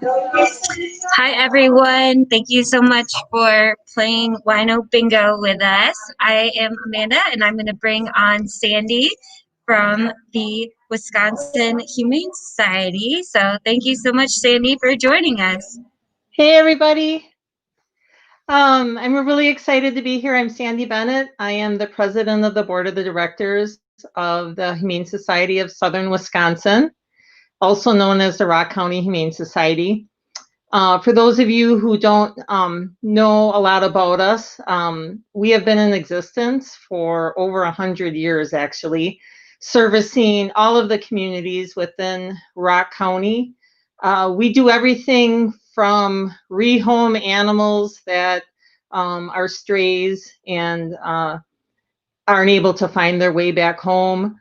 Hi, everyone. Thank you so much for playing Wino Bingo with us. I am Amanda, and I'm going to bring on Sandy from the Wisconsin Humane Society. So, thank you so much, Sandy, for joining us. Hey, everybody. I'm really excited to be here. I'm Sandy Bennett. I am the president of the board of the directors of the Humane Society of Southern Wisconsin, also known as the Rock County Humane Society. For those of you who don't know a lot about us, we have been in existence for over 100 years, actually, servicing all of the communities within Rock County. We do everything from rehome animals that are strays and aren't able to find their way back home,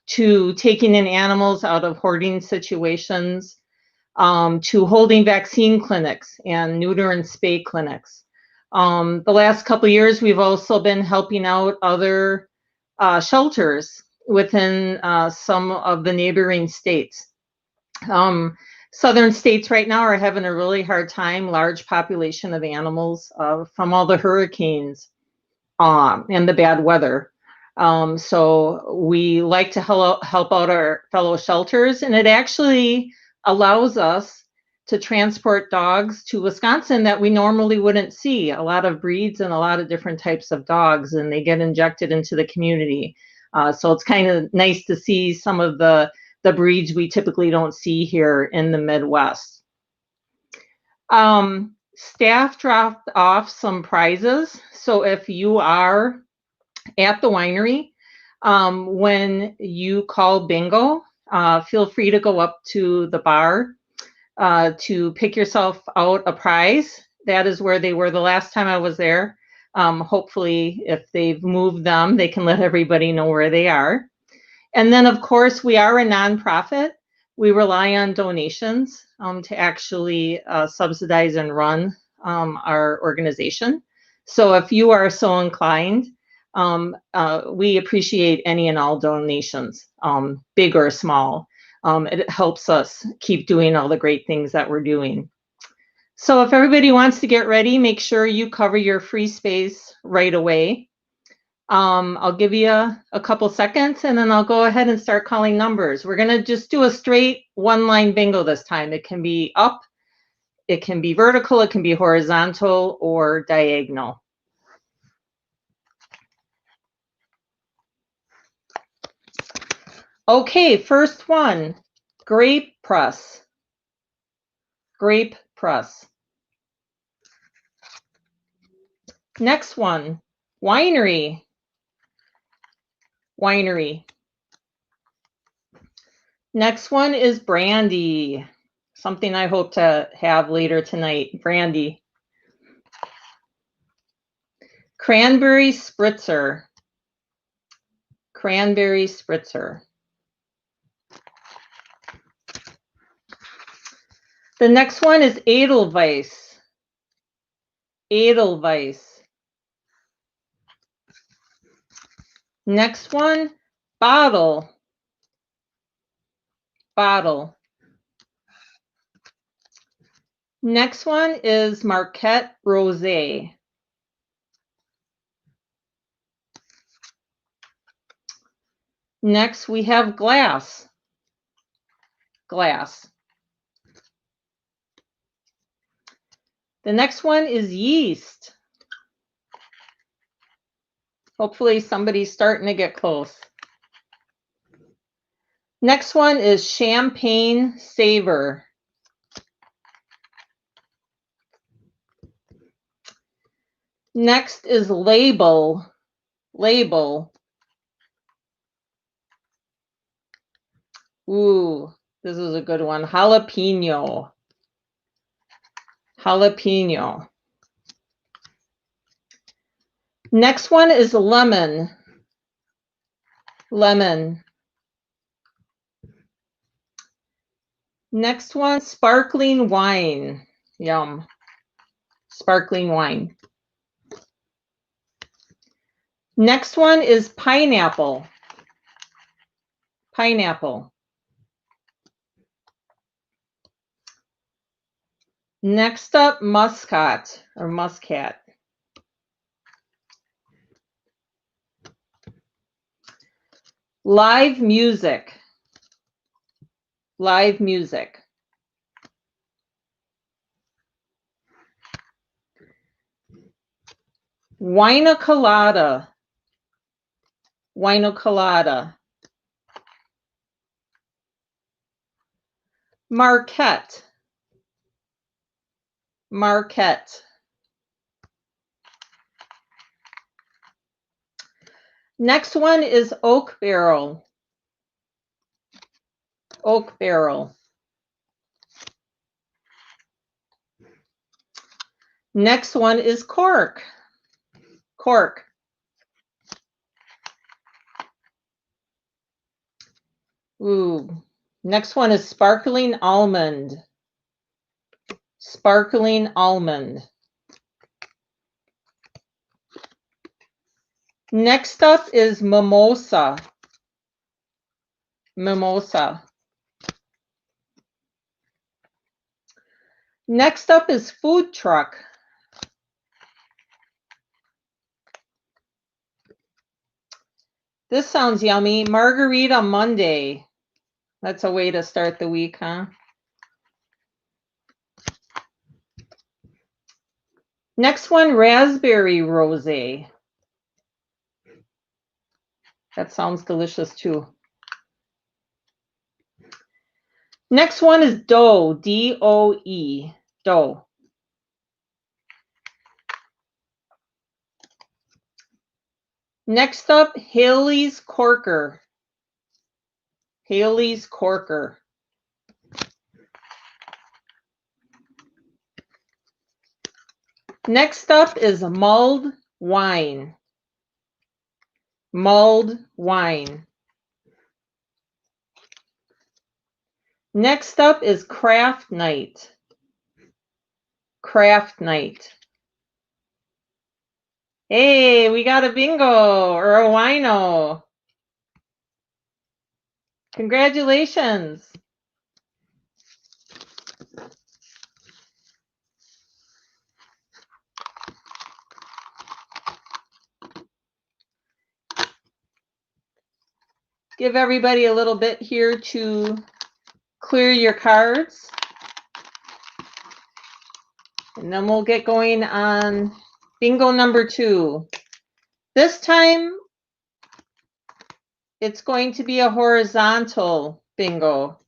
to taking in animals out of hoarding situations, to holding vaccine clinics and neuter and spay clinics. The last couple of years, we've also been helping out other shelters within some of the neighboring states. Southern states right now are having a really hard time, large population of animals from all the hurricanes and the bad weather. So we like to help out our fellow shelters, and it actually allows us to transport dogs to Wisconsin that we normally wouldn't see. A lot of breeds and a lot of different types of dogs, and they get injected into the community. So it's kind of nice to see some of the breeds we typically don't see here in the Midwest. Staff dropped off some prizes. So if you are at the winery, when you call bingo, feel free to go up to the bar to pick yourself out a prize. That is where they were the last time I was there. Hopefully, if they've moved them, they can let everybody know where they are. And then, of course, we are a nonprofit. We rely on donations to actually subsidize and run our organization. So if you are so inclined, we appreciate any and all donations, big or small. It helps us keep doing all the great things that we're doing. So if everybody wants to get ready, make sure you cover your free space right away. I'll give you a couple seconds, and then I'll go ahead and start calling numbers. We're going to just do a straight one-line bingo this time. It can be up, it can be vertical, it can be horizontal or diagonal. Okay, first one, grape press. Grape press. Next one, winery. Winery. Next one is brandy. Something I hope to have later tonight, brandy. Cranberry spritzer. Cranberry spritzer. The next one is Edelweiss. Edelweiss. Next one, bottle. Bottle. Next one is Marquette Rosé. Next, we have glass. Glass. The next one is yeast. Hopefully somebody's starting to get close. Next one is champagne savor. Next is label. Label. Ooh, this is a good one. Jalapeno. Jalapeno. Next one is lemon. Lemon. Next one, sparkling wine. Yum. Sparkling wine. Next one is pineapple. Pineapple. Next up, muscat or muscat. Live music. Live music. Wina colada. Wina colada. Marquette. Marquette. Next one is oak barrel. Oak barrel. Next one is cork. Cork. Ooh. Next one is sparkling almond. Sparkling almond. Next up is mimosa. Mimosa. Next up is food truck. This sounds yummy. Margarita Monday. That's a way to start the week, huh? Next one, raspberry rosé. That sounds delicious too. Next one is dough, D-O-E, dough. Next up, Haley's Corker. Haley's Corker. Next up is mulled wine. Mulled wine. Next up is craft night. Craft night. Hey, we got a bingo or a wino. Congratulations. Give everybody a little bit here to clear your cards. And then we'll get going on bingo number 2. This time, it's going to be a horizontal bingo.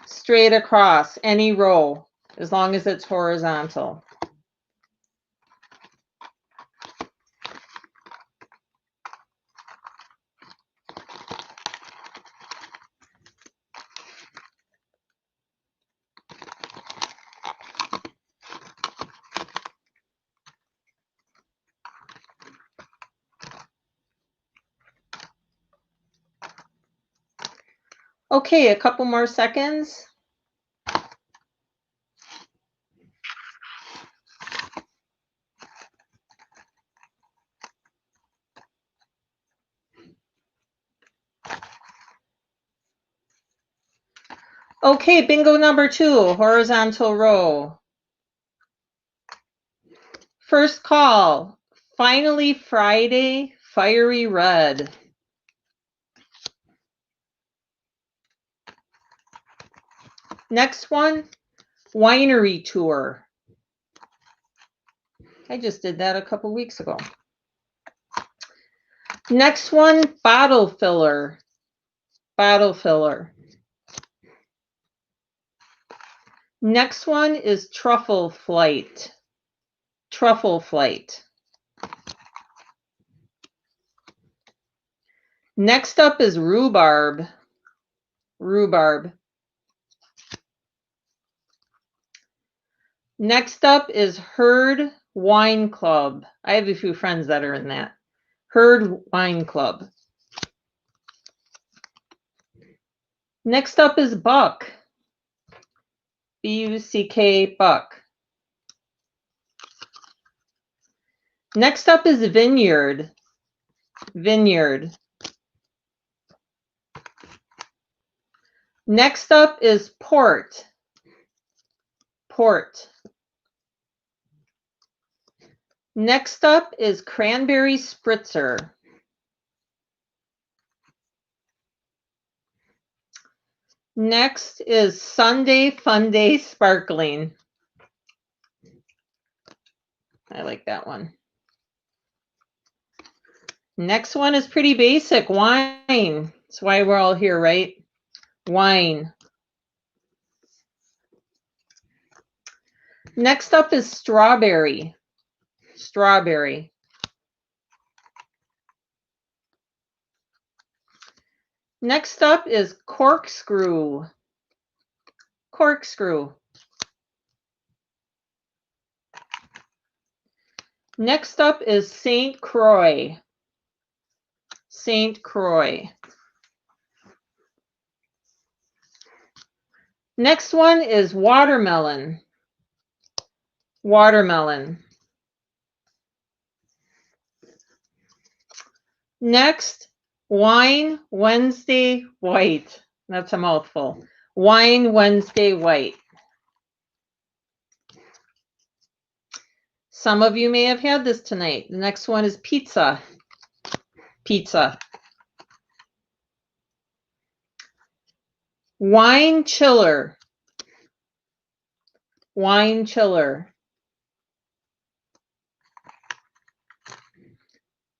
Straight across any row, as long as it's horizontal. Okay, a couple more seconds. Okay, bingo number 2, horizontal row. First call, Finally Friday, Fiery Red. Next one, Winery Tour. I just did that a couple weeks ago. Next one, Bottle Filler. Bottle Filler. Next one is Truffle Flight. Truffle Flight. Next up is Rhubarb. Rhubarb. Next up is Herd Wine Club. I have a few friends that are in that. Herd Wine Club. Next up is Buck. B-U-C-K, Buck. Next up is Vineyard. Vineyard. Next up is Port. Port. Next up is Cranberry Spritzer. Next is Sunday Funday Sparkling. I like that one. Next one is pretty basic, wine. That's why we're all here, right? Wine. Next up is strawberry. Strawberry. Next up is corkscrew. Corkscrew. Next up is St. Croix. St. Croix. Next one is watermelon. Watermelon. Next, Wine Wednesday White. That's a mouthful. Wine Wednesday White. Some of you may have had this tonight. The next one is pizza. Pizza. Wine chiller. Wine chiller.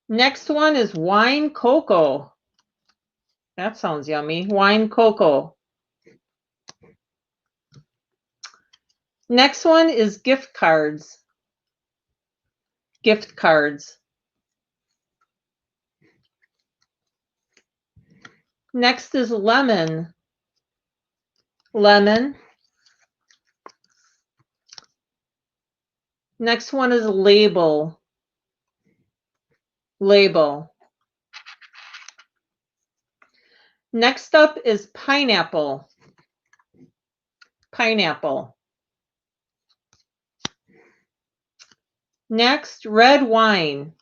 Next one is wine cocoa. That sounds yummy. Wine cocoa. Next one is gift cards. Gift cards. Next is lemon. Lemon. Next one is label. Label. Next up is pineapple. Pineapple. Next, red wine.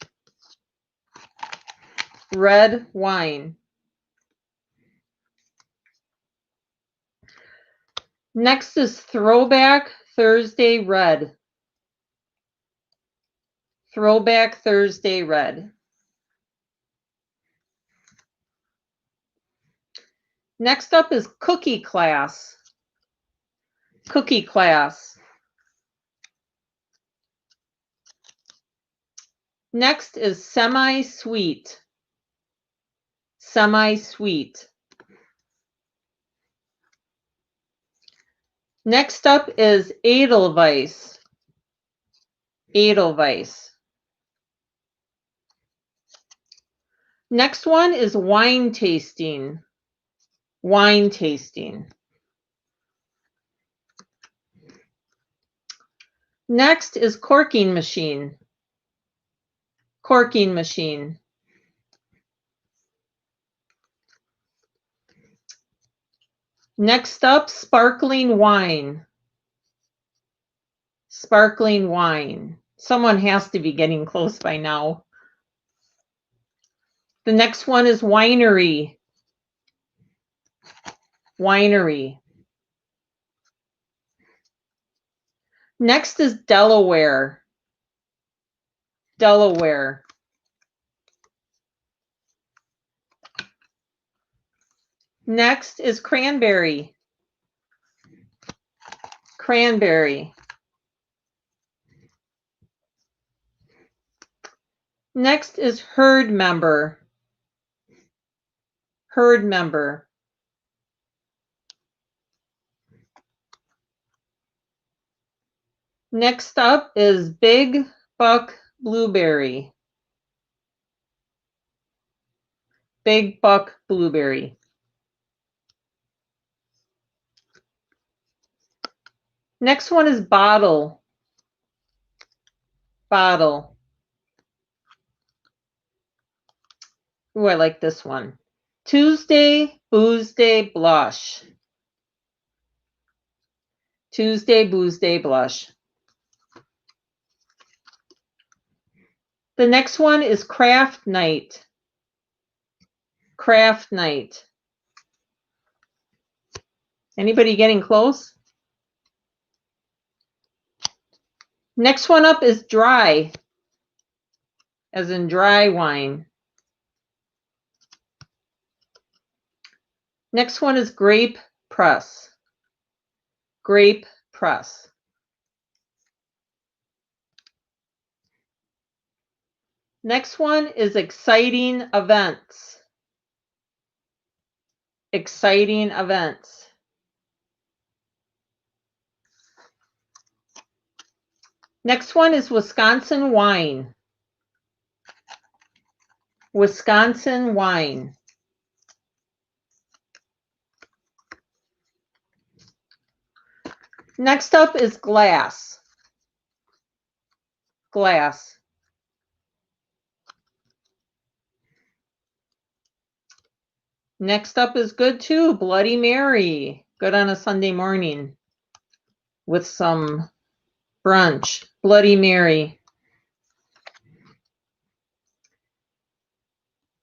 Red wine. Next is Throwback Thursday Red. Throwback Thursday Red. Next up is Cookie Class. Cookie Class. Next is Semi-Sweet. Semi-Sweet. Next up is Edelweiss. Edelweiss. Next one is wine tasting. Wine tasting. Next is corking machine. Corking machine. Next up, sparkling wine. Sparkling wine. Someone has to be getting close by now. The next one is winery. Winery. Next is Delaware. Delaware. Next is cranberry. Cranberry. Next is herd member. Herd member. Next up is big buck blueberry. Big buck blueberry. Next one is bottle. Bottle. Ooh, I like this one. Tuesday, Booze Day, Blush. Tuesday, Booze Day, Blush. The next one is Craft Night. Craft Night. Anybody getting close? Next one up is Dry. as in dry wine. Next one is grape press. Grape press. Next one is exciting events. Exciting events. Next one is Wisconsin wine. Wisconsin wine. Next up is glass. Glass. Next up is good too, Bloody Mary. Good on a Sunday morning with some brunch. Bloody Mary.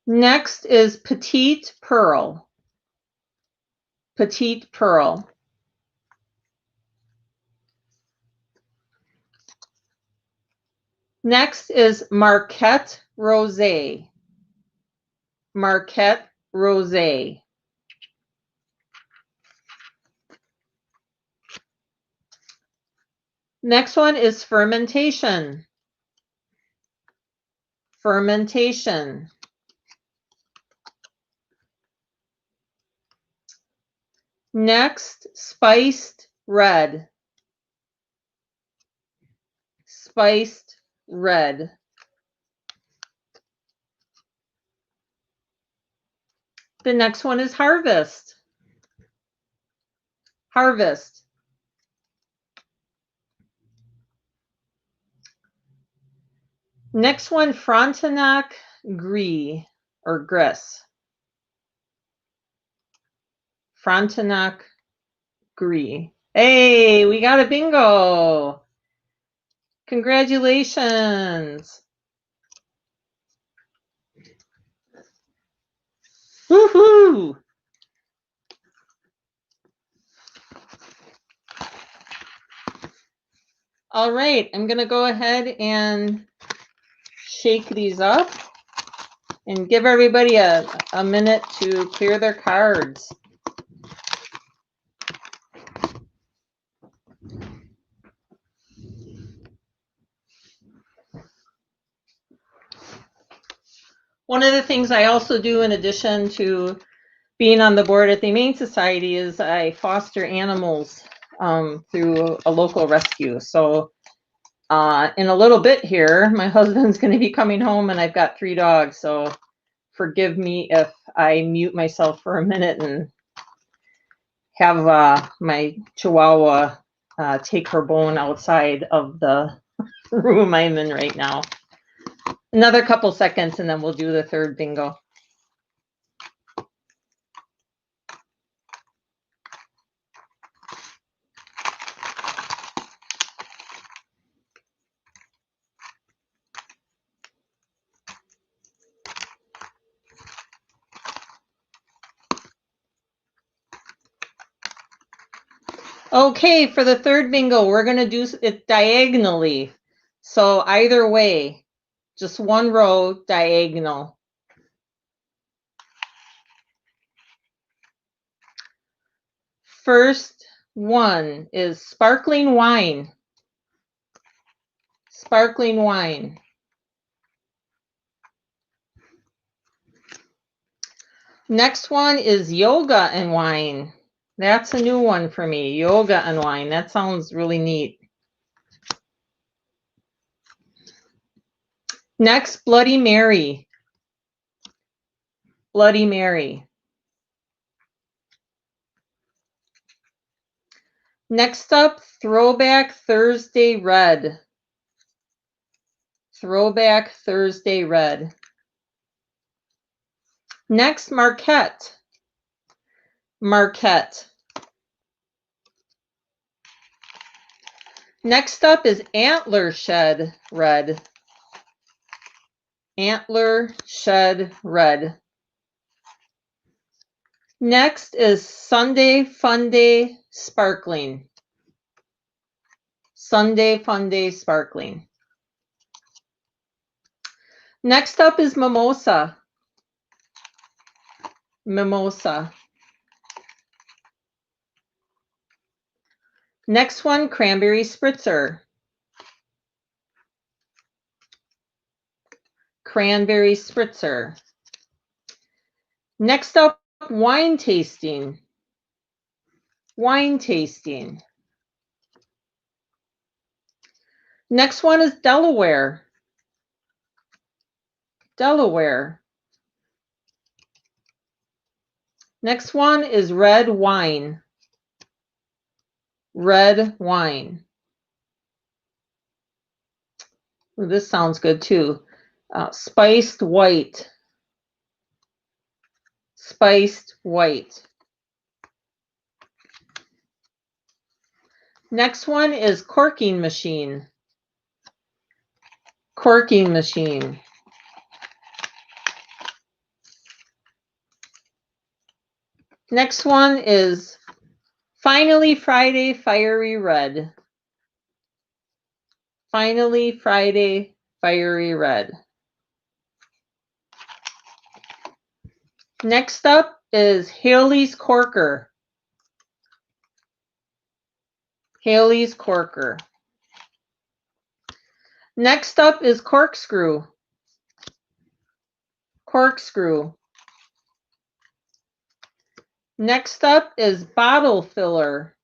Next is Petite Pearl. Petite Pearl. Next is Marquette Rosé. Marquette Rosé. Next one is fermentation. Fermentation. Next, spiced red. Spiced red. The next one is harvest. Harvest. Next one, Frontenac Gris or Gris. Frontenac Gris. Hey, we got a bingo. Congratulations. Woohoo! All right, I'm going to go ahead and shake these up and give everybody a minute to clear their cards. One of the things I also do in addition to being on the board at the Humane Society is I foster animals through a local rescue. So in a little bit here, my husband's going to be coming home and I've got 3 dogs. So forgive me if I mute myself for a minute and have my Chihuahua take her bone outside of the room I'm in right now. Another couple seconds and then we'll do the third bingo. Okay, for the third bingo, we're going to do it diagonally. So either way, just one row diagonal. First one is sparkling wine. Sparkling wine. Next one is yoga and wine. That's a new one for me. Yoga and wine. That sounds really neat. Next, Bloody Mary. Bloody Mary. Next up, Throwback Thursday Red. Throwback Thursday Red. Next, Marquette. Marquette. Next up is Antler Shed Red. Antler Shed Red. Next is Sunday Funday Sparkling. Sunday Funday Sparkling. Next up is mimosa. Mimosa. Next one, cranberry spritzer. Cranberry spritzer. Next up, wine tasting. Wine tasting. Next one is Delaware. Delaware. Next one is red wine. Red wine. Ooh, this sounds good too. Spiced white. Spiced white. Next one is corking machine. Corking machine. Next one is Finally Friday Fiery Red. Finally Friday Fiery Red. Next up is Haley's Corker. Haley's Corker. Next up is Corkscrew. Corkscrew. Next up is Bottle Filler.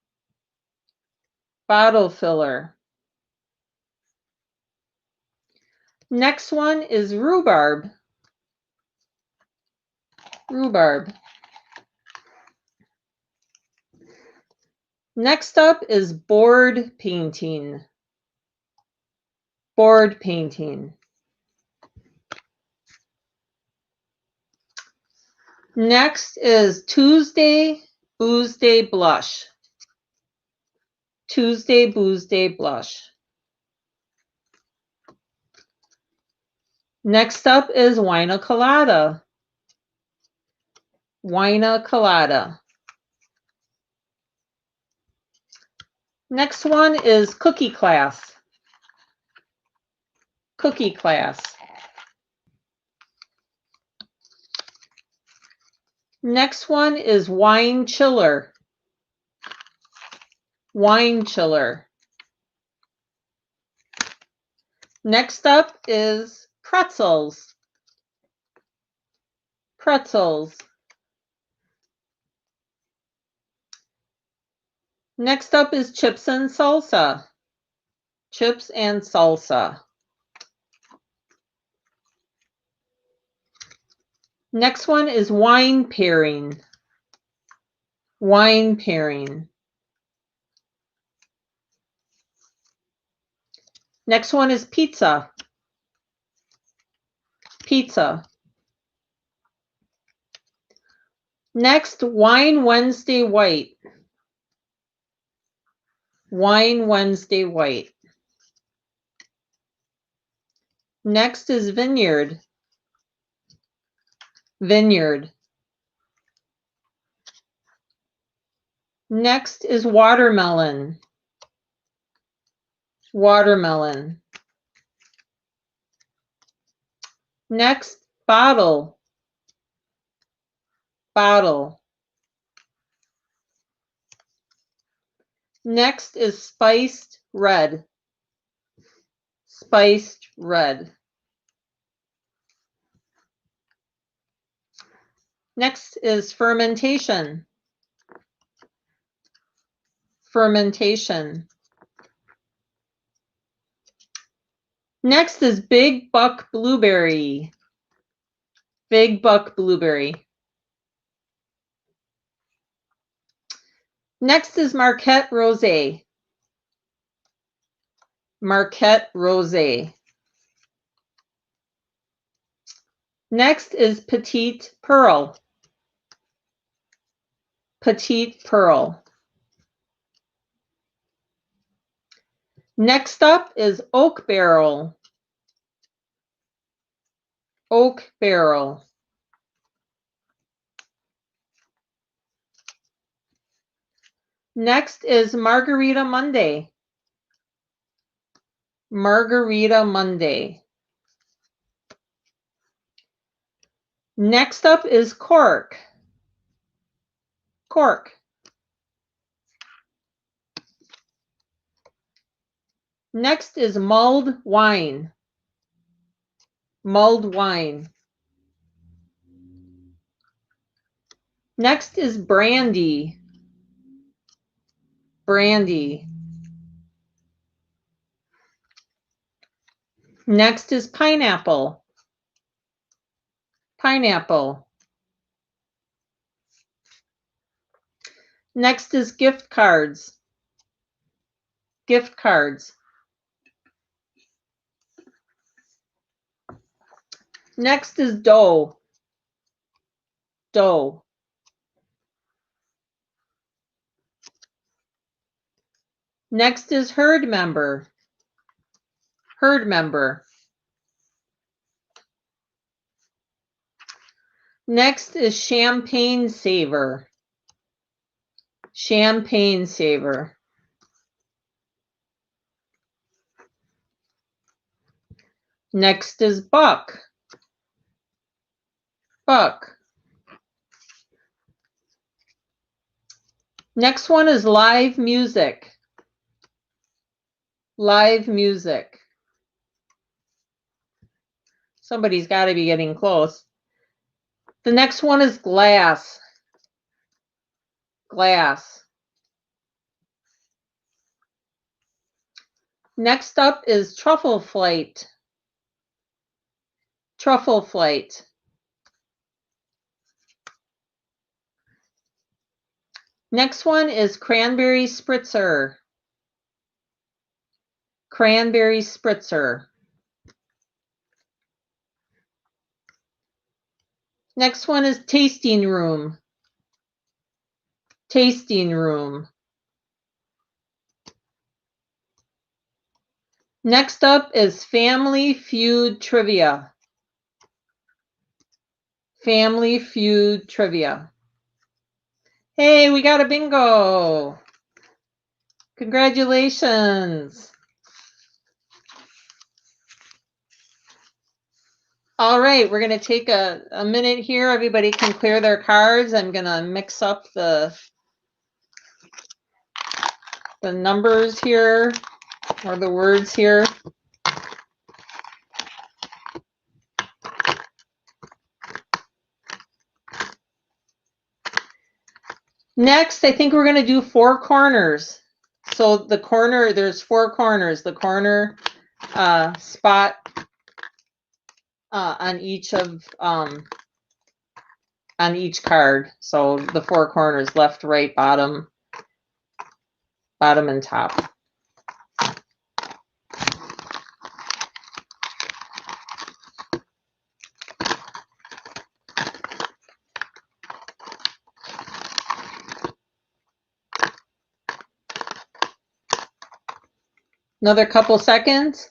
Bottle Filler. Next one is Rhubarb. Rhubarb. Next up is Board Painting. Board Painting. Next is Tuesday Booze Day Blush. Tuesday Booze Day Blush. Next up is Wina Colada. Wina Colada. Next one is Cookie Class. Cookie Class. Next one is Wine Chiller. Wine Chiller. Next up is Pretzels. Pretzels. Next up is Chips and Salsa. Chips and Salsa. Next one is Wine Pairing. Wine Pairing. Next one is Pizza. Pizza. Next, Wine Wednesday White. Wine Wednesday White. Next is Vineyard. Vineyard. Next is Watermelon. Watermelon. Next, Bottle. Bottle. Next is Spiced Red. Spiced Red. Next is Fermentation. Fermentation. Next is Big Buck Blueberry. Big Buck Blueberry. Next is Marquette Rosé. Marquette Rosé. Next is Petite Pearl. Petite Pearl. Next up is Oak Barrel. Oak Barrel. Next is Margarita Monday. Margarita Monday. Next up is cork. Cork. Next is mulled wine. Mulled wine. Next is brandy. Brandy. Next is pineapple. Pineapple. Next is gift cards. Gift cards. Next is dough. Dough. Next is herd member. Herd member. Next is champagne saver. Champagne saver. Next is buck. Buck. Next one is live music. Live music. Somebody's got to be getting close. The next one is glass. Glass. Next up is truffle flight. Truffle flight. Next one is cranberry spritzer. Cranberry spritzer. Next one is tasting room. Tasting room. Next up is Family Feud trivia. Family Feud trivia. Hey, we got a bingo. Congratulations. All right, we're going to take a minute here. Everybody can clear their cards. I'm going to mix up the numbers here, or the words here. Next, I think we're going to do four corners. So the corner, there's four corners. The corner spot on each of on each card. So the four corners: left, right, bottom, bottom, and top. Another couple seconds.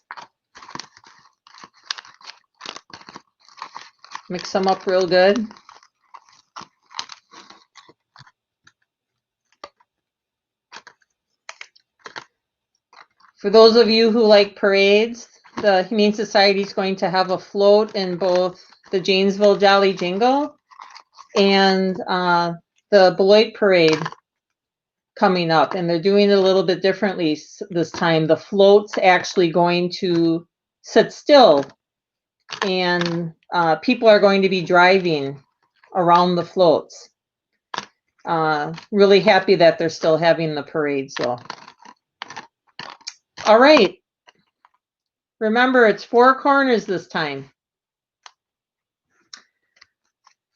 Mix them up real good. For those of you who like parades, the Humane Society is going to have a float in both the Janesville Jolly Jingle and the Beloit Parade coming up, and they're doing it a little bit differently this time. The float's actually going to sit still, and people are going to be driving around the floats. Really happy that they're still having the parade. So, all right. Remember, it's four corners this time.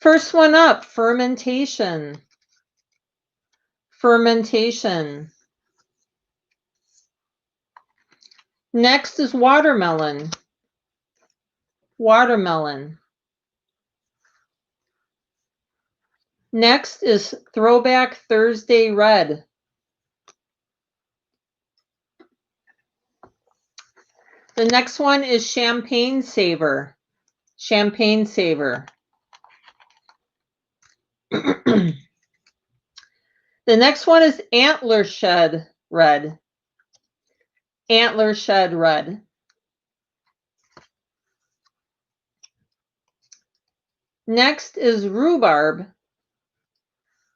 First one up, fermentation. Fermentation. Next is watermelon. Watermelon. Next is Throwback Thursday Red. The next one is Champagne Saver. Champagne Saver. The next one is Antler Shed Red. Antler Shed Red. Next is rhubarb.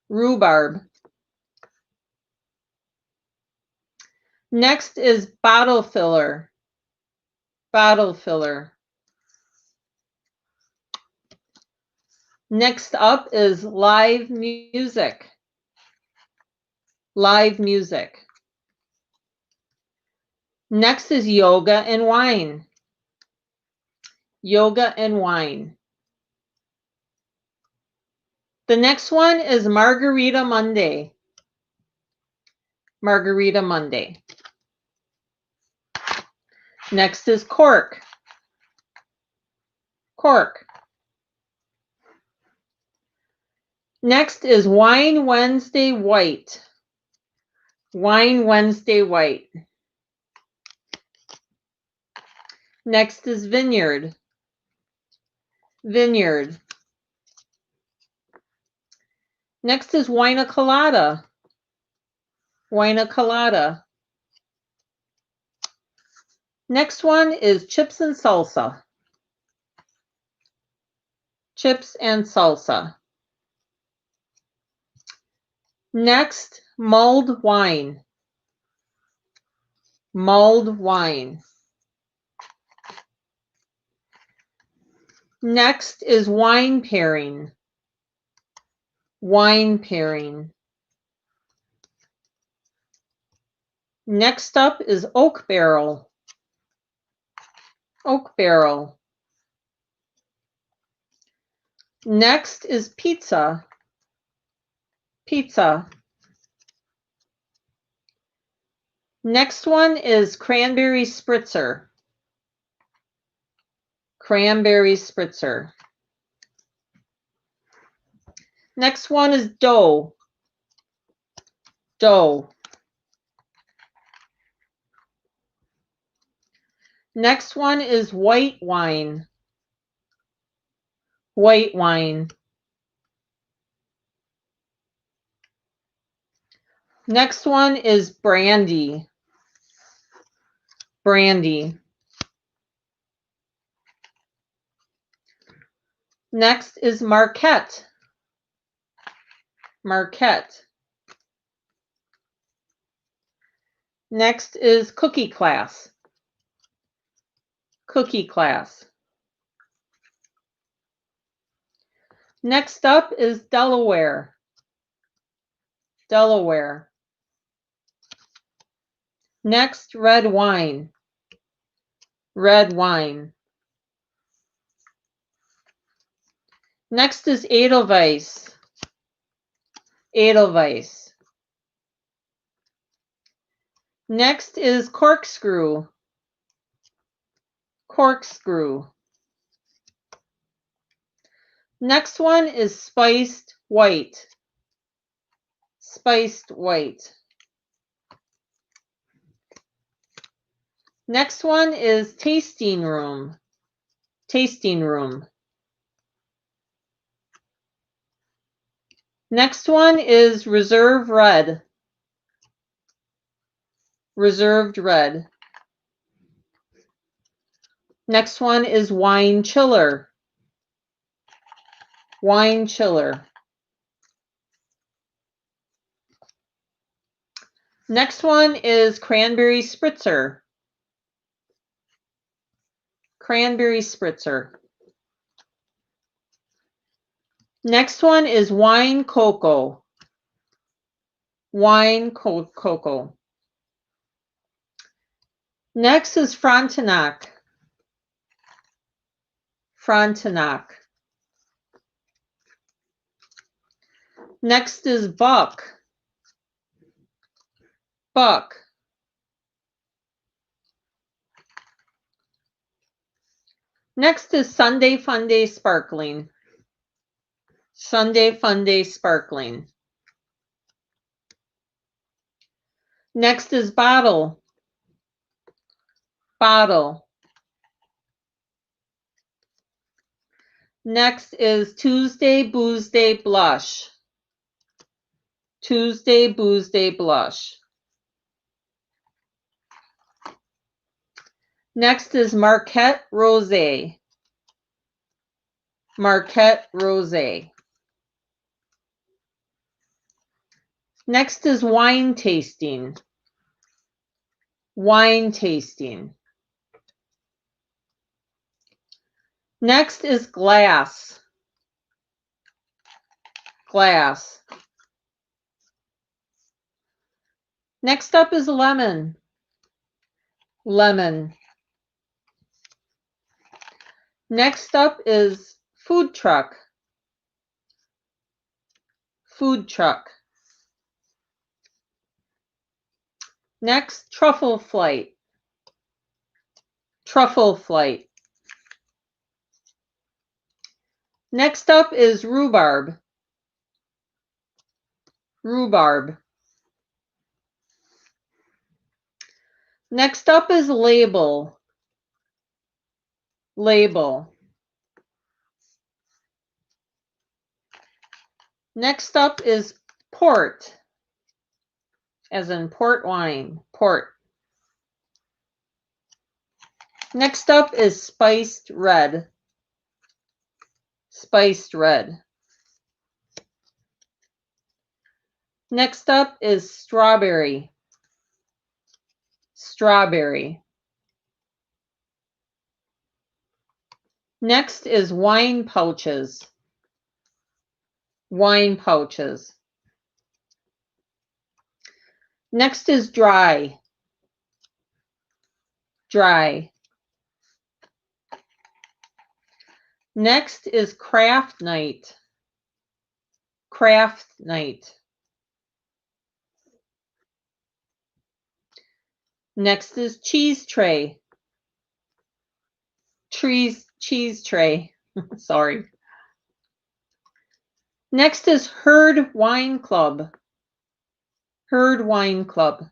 Rhubarb. Next is bottle filler. Bottle filler. Next up is live music. Live music. Next is yoga and wine. Yoga and wine. The next one is Margarita Monday. Margarita Monday. Next is cork. Cork. Next is Wine Wednesday White. Wine Wednesday White. Next is vineyard. Vineyard. Next is Wina Colada. Wina Colada. Next one is chips and salsa. Chips and salsa. Next, mulled wine. Mulled wine. Next is wine pairing. Wine pairing. Next up is oak barrel. Oak barrel. Next is pizza. Pizza. Next one is cranberry spritzer. Cranberry spritzer. Next one is dough. Dough. Next one is white wine. White wine. Next one is brandy. Brandy. Next is Marquette. Marquette. Next is cookie class. Cookie class. Next up is Delaware. Delaware. Next, red wine. Red wine. Next is Edelweiss. Edelweiss. Next is corkscrew. Corkscrew. Next one is spiced white. Spiced white. Next one is tasting room. Tasting room. Next one is reserve red. Reserved red. Next one is wine chiller. Wine chiller. Next one is cranberry spritzer. Cranberry spritzer. Next one is wine cocoa. Wine cocoa. Next is Frontenac. Frontenac. Next is Buck. Buck. Next is Sunday Funday Sparkling. Sunday Funday Sparkling. Next is Bottle. Bottle. Next is Tuesday Booze Day Blush. Tuesday Booze Day Blush. Next is Marquette Rosé. Marquette Rosé. Next is wine tasting. Wine tasting. Next is glass. Glass. Next up is lemon. Lemon. Next up is food truck. Food truck. Next, truffle flight. Truffle flight. Next up is rhubarb. Rhubarb. Next up is label. Label. Next up is port, as in port wine, port. Next up is spiced red. Spiced red. Next up is strawberry. Strawberry. Next is wine pouches. Wine pouches. Next is dry. Dry. Next is craft night. Craft night. Next is cheese tray. Cheese tray. Sorry. Next is Herd Wine Club. Herd Wine Club.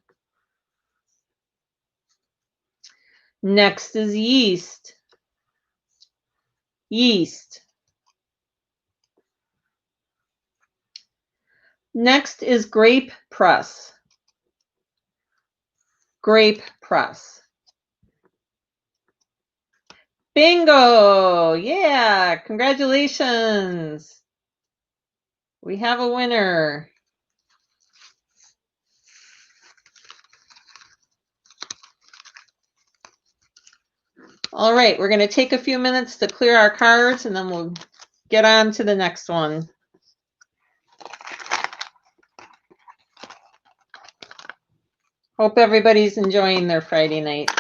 Next is yeast. Yeast. Next is grape press. Grape press. Bingo! Yeah, congratulations. We have a winner. All right, we're going to take a few minutes to clear our cards and then we'll get on to the next one. Hope everybody's enjoying their Friday night.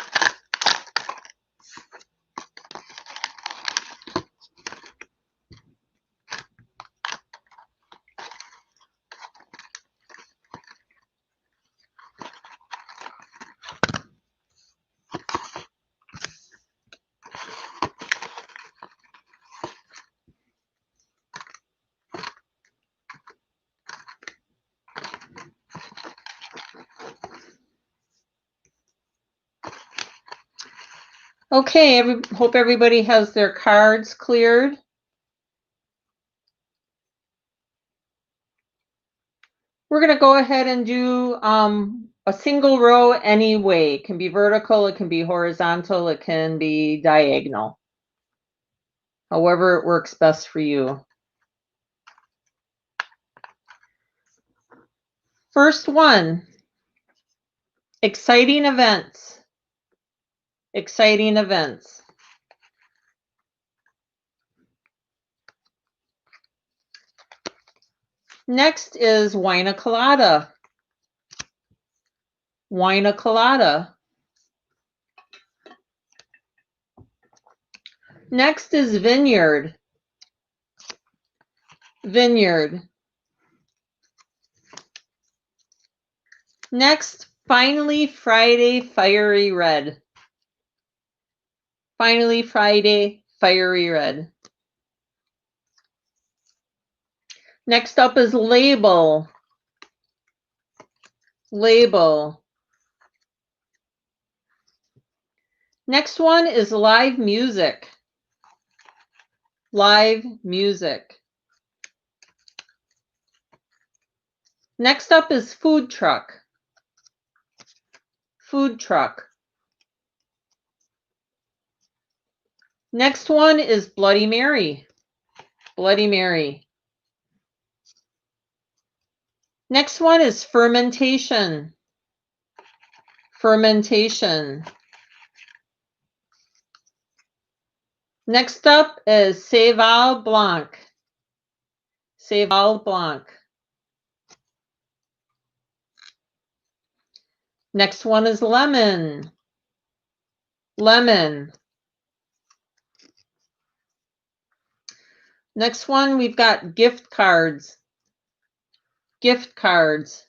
Okay, hope everybody has their cards cleared. We're going to go ahead and do a single row anyway. It can be vertical, it can be horizontal, it can be diagonal. However it works best for you. First one, exciting events. Exciting events. Next is wine colada. Wine colada. Next is vineyard. Vineyard. Next, finally Friday, fiery red. Finally Friday, fiery red. Next up is label. Label. Next one is live music. Live music. Next up is food truck. Food truck. Next one is Bloody Mary. Bloody Mary. Next one is fermentation. Fermentation. Next up is Cheval Blanc. Cheval Blanc. Next one is lemon. Lemon. Next one, we've got gift cards. Gift cards.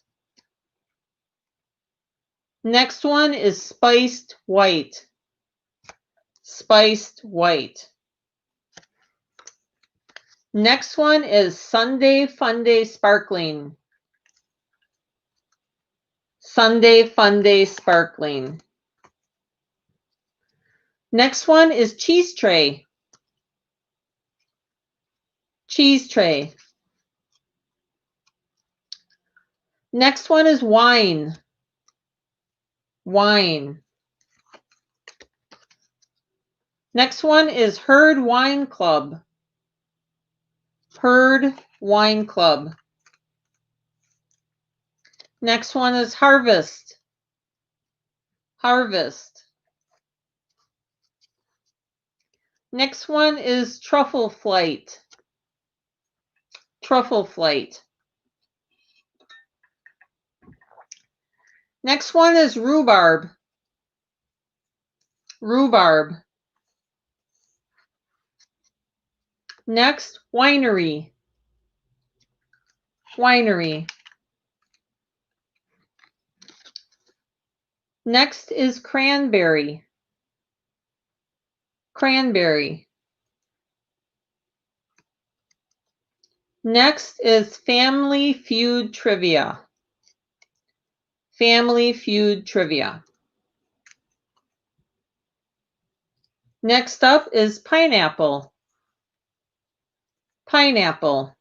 Next one is spiced white. Spiced white. Next one is Sunday Funday Sparkling. Sunday Funday Sparkling. Next one is cheese tray. Cheese tray. Next one is wine. Wine. Next one is Herd Wine Club. Herd Wine Club. Next one is Harvest. Harvest. Next one is Truffle Flight. Truffle Flight. Next one is Rhubarb. Rhubarb. Next, Winery. Winery. Next is Cranberry. Cranberry. Next is Family Feud Trivia. Family Feud Trivia. Next up is Pineapple. Pineapple.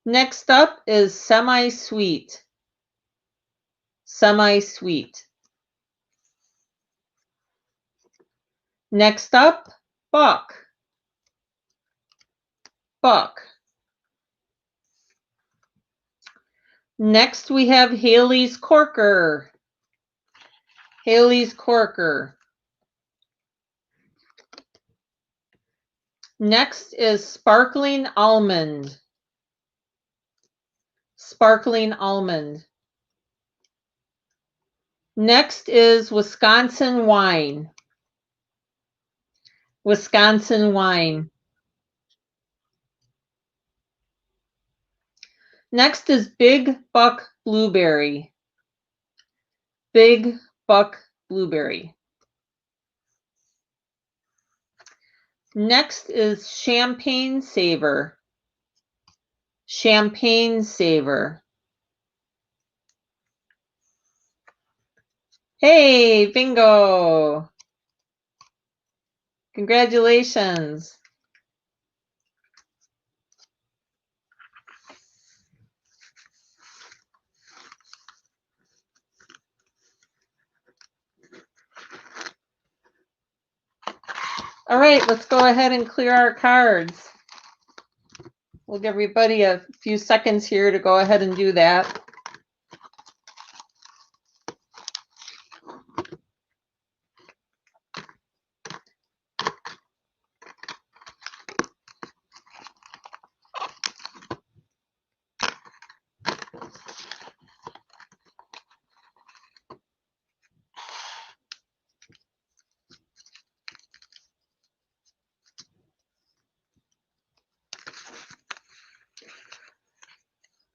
Next up is Semi-Sweet. Semi-Sweet. Next up, Buck. Buck. Next we have Haley's Corker. Haley's Corker. Next is Sparkling Almond. Sparkling Almond. Next is Wisconsin Wine. Wisconsin Wine. Next is Big Buck Blueberry. Big Buck Blueberry. Next is Champagne Savor. Champagne Savor. Hey, bingo! Congratulations. All right, let's go ahead and clear our cards. We'll give everybody a few seconds here to go ahead and do that.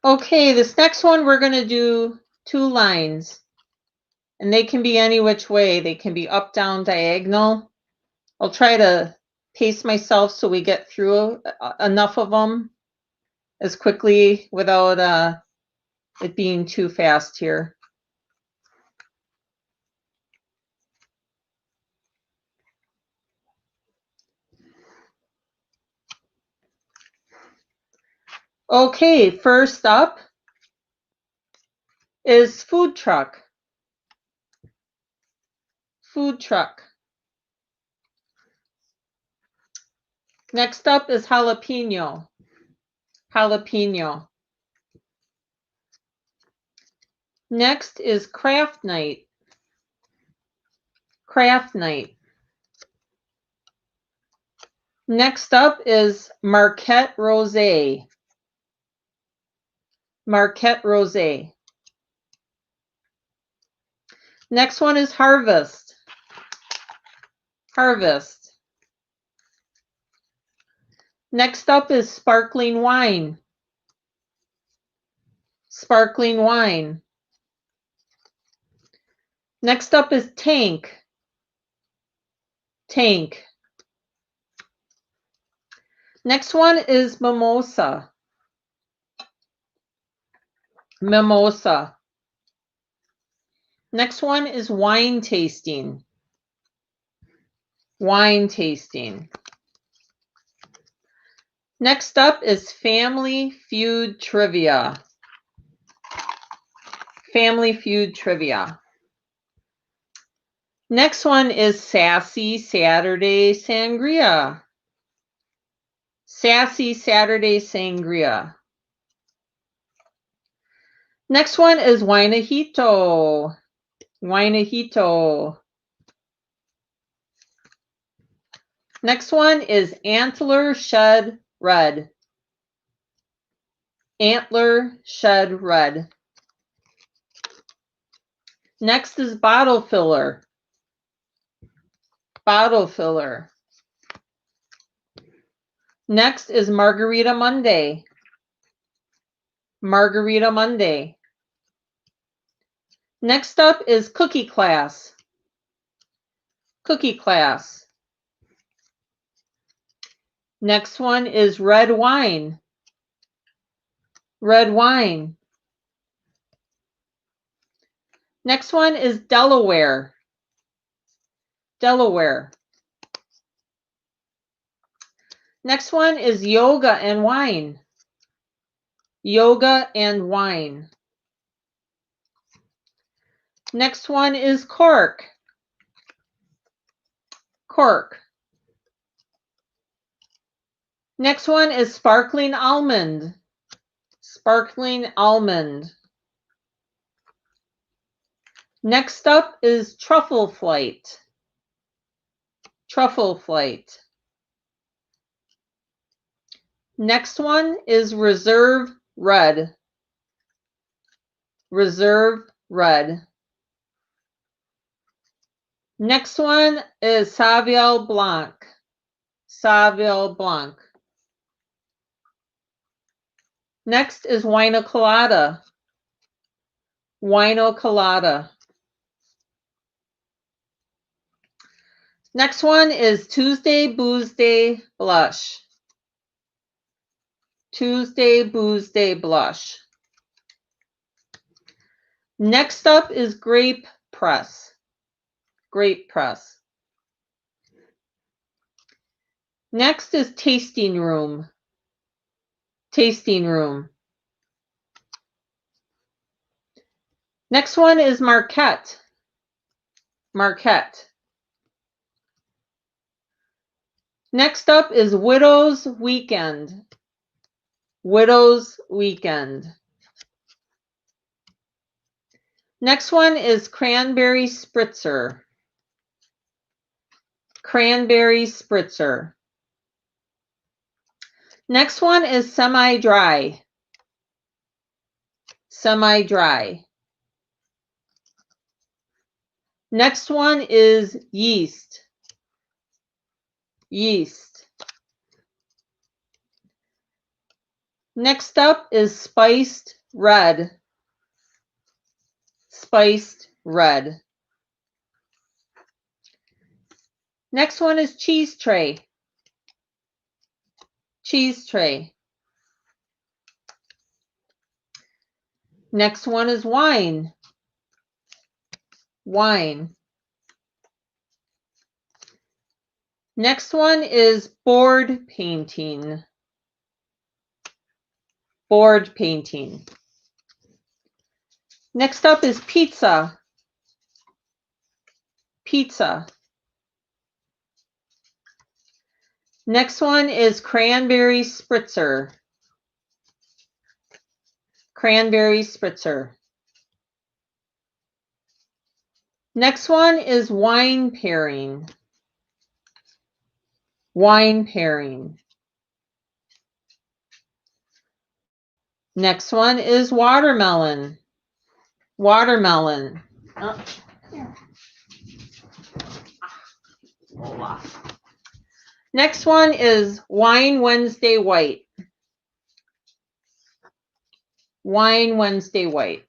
Okay, this next one we're going to do 2 lines, and they can be any which way. They can be up, down, diagonal. I'll try to pace myself so we get through enough of them as quickly without it being too fast here. Okay, first up is food truck. Food truck. Next up is jalapeno. Jalapeno. Next is craft night. Craft night. Next up is Marquette Rosé. Marquette Rosé. Next one is Harvest. Harvest. Next up is Sparkling Wine. Sparkling Wine. Next up is Tank. Tank. Next one is Mimosa. Mimosa. Next one is Wine Tasting. Wine Tasting. Next up is Family Feud Trivia. Family Feud Trivia. Next one is Sassy Saturday Sangria. Sassy Saturday Sangria. Next one is Wineo. Wineo. Next one is Antler Shed Red. Antler Shed Red. Next is Bottle Filler. Bottle Filler. Next is Margarita Monday. Margarita Monday. Next up is Cookie Class. Cookie Class. Next one is Red Wine. Red Wine. Next one is Delaware. Delaware. Next one is Yoga and Wine. Yoga and Wine. Next one is Cork. Cork. Next one is Sparkling Almond. Sparkling Almond. Next up is Truffle Flight. Truffle Flight. Next one is Reserve Red. Reserve Red. Next one is Sauvignon Blanc. Sauvignon Blanc. Next is Wino Colada. Wino Colada. Next one is Tuesday Booze Day Blush. Tuesday Booze Day Blush. Next up is Grape Press. Grape Press. Next is Tasting Room. Tasting Room. Next one is Marquette. Marquette. Next up is Widow's Weekend. Widow's Weekend. Next one is Cranberry Spritzer. Cranberry Spritzer. Next one is Semi-Dry. Semi-Dry. Next one is Yeast. Yeast. Next up is Spiced Red. Spiced Red. Next one is Cheese Tray. Cheese Tray. Next one is Wine. Wine. Next one is Board Painting. Board Painting. Next up is Pizza. Pizza. Next one is cranberry spritzer. Cranberry spritzer. Next one is wine pairing. Wine pairing. Next one is watermelon. Watermelon. Oh. Next one is Wine Wednesday White. Wine Wednesday White.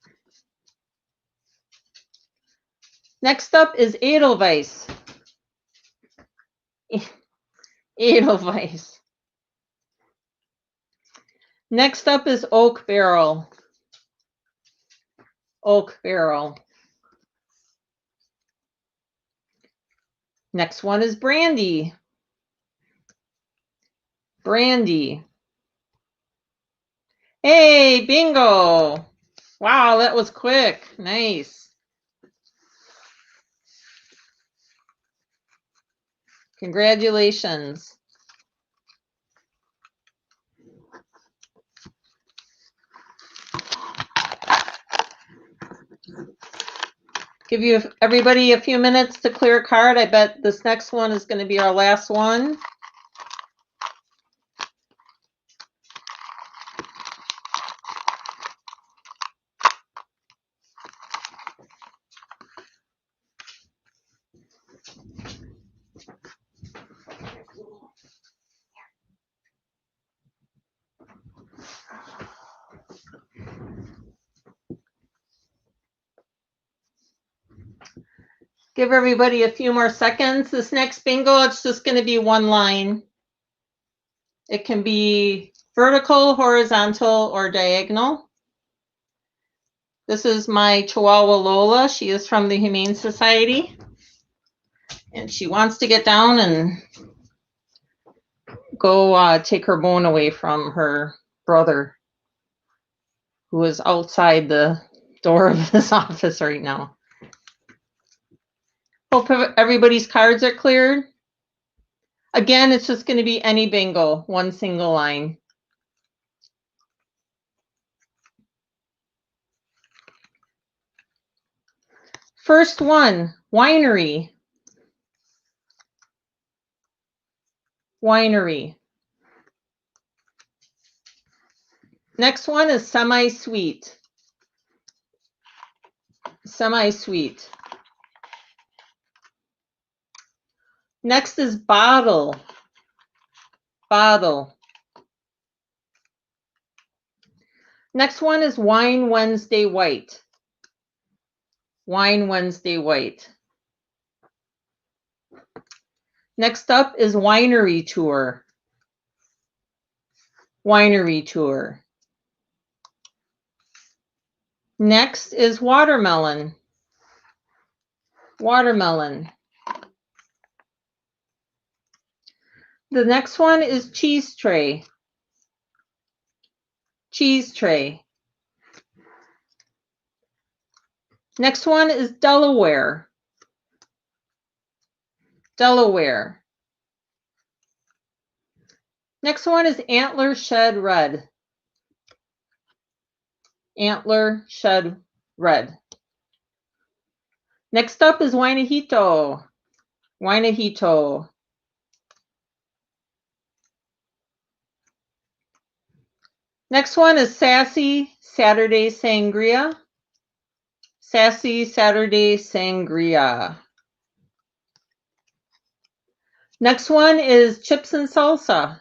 Next up is Edelweiss. Edelweiss. Next up is Oak Barrel. Oak Barrel. Next one is Brandy. Brandy. Hey, bingo. Wow, that was quick. Nice. Congratulations. Give you everybody a few minutes to clear a card. I bet this next one is going to be our last one. Give everybody a few more seconds. This next bingo, it's just going to be one line. It can be vertical, horizontal, or diagonal. This is my Chihuahua Lola. She is from the Humane Society. And she wants to get down and go take her bone away from her brother, who is outside the door of this office right now. Hope everybody's cards are cleared. Again, it's just going to be any bingo, one single line. First one, winery. Winery. Next one is semi-sweet. Semi-sweet. Next is bottle. Bottle. Next one is Wine Wednesday White. Wine Wednesday White. Next up is winery tour. Winery tour. Next is watermelon. Watermelon. The next one is cheese tray. Cheese tray. Next one is Delaware. Delaware. Next one is antler shed red. Antler shed red. Next up is Wineo. Wineo. Next one is Sassy Saturday Sangria. Sassy Saturday Sangria. Next one is Chips and Salsa.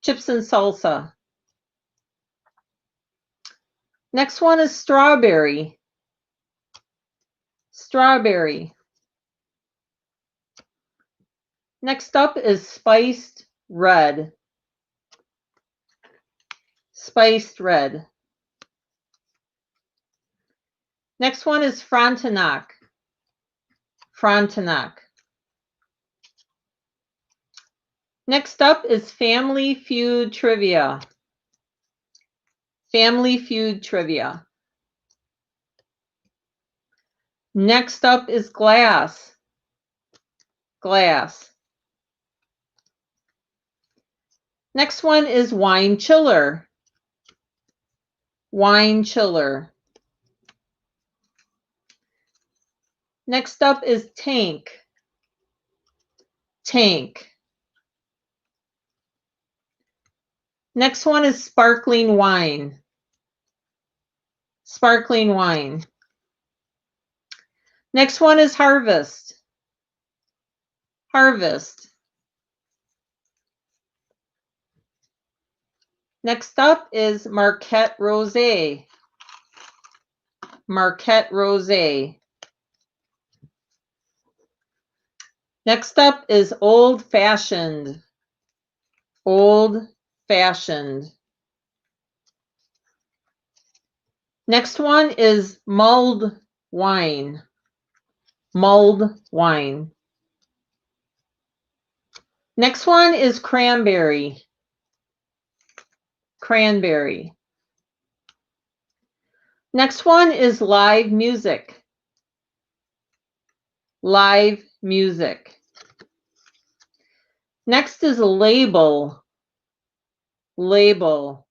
Chips and Salsa. Next one is Strawberry. Strawberry. Next up is Spiced Red. Spiced Red. Next one is Frontenac. Frontenac. Next up is Family Feud Trivia. Family Feud Trivia. Next up is Glass. Glass. Next one is wine chiller. Wine chiller. Next up is tank. Tank. Next one is sparkling wine. Sparkling wine. Next one is harvest. Harvest. Next up is Marquette Rosé. Marquette Rosé. Next up is old fashioned. Old fashioned. Next one is mulled wine. Mulled wine. Next one is cranberry. Cranberry. Next one is live music. Live music. Next is label. Label.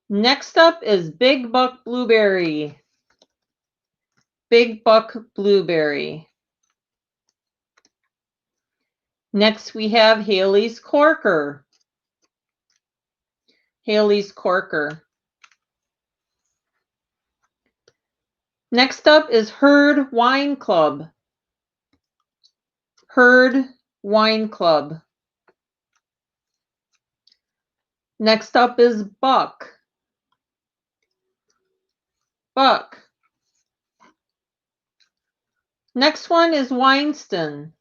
Next up is Big Buck Blueberry. Big Buck Blueberry. Next we have Haley's Corker. Haley's Corker. Next up is Herd Wine Club. Herd Wine Club. Next up is Buck. Buck. Next one is Winston.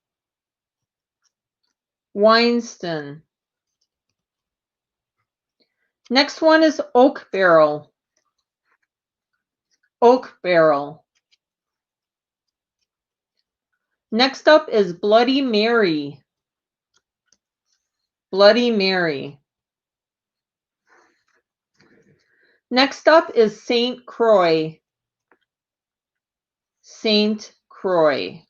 Winston. Next one is Oak Barrel. Oak Barrel. Next up is Bloody Mary. Bloody Mary. Next up is St. Croix. St. Croix.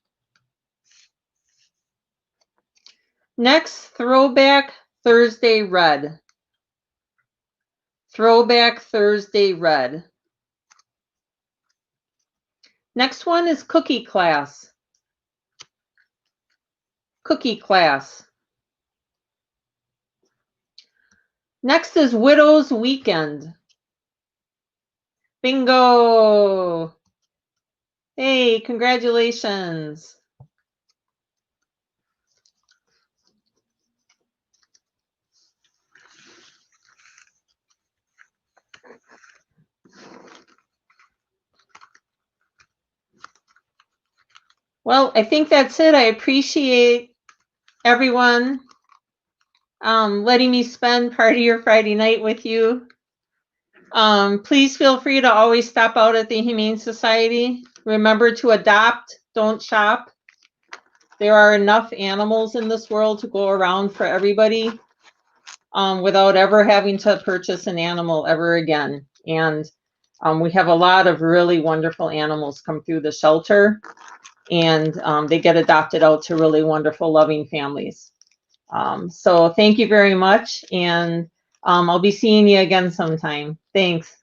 Next, Throwback Thursday Red. Throwback Thursday Red. Next one is Cookie Class. Cookie Class. Next is Widow's Weekend. Bingo! Hey, congratulations. Well, I think that's it. I appreciate everyone letting me spend part of your Friday night with you. Please feel free to always stop out at the Humane Society. Remember to adopt, don't shop. There are enough animals in this world to go around for everybody without ever having to purchase an animal ever again. And we have a lot of really wonderful animals come through the shelter, and they get adopted out to really wonderful, loving families. So thank you very much, and I'll be seeing you again sometime. Thanks.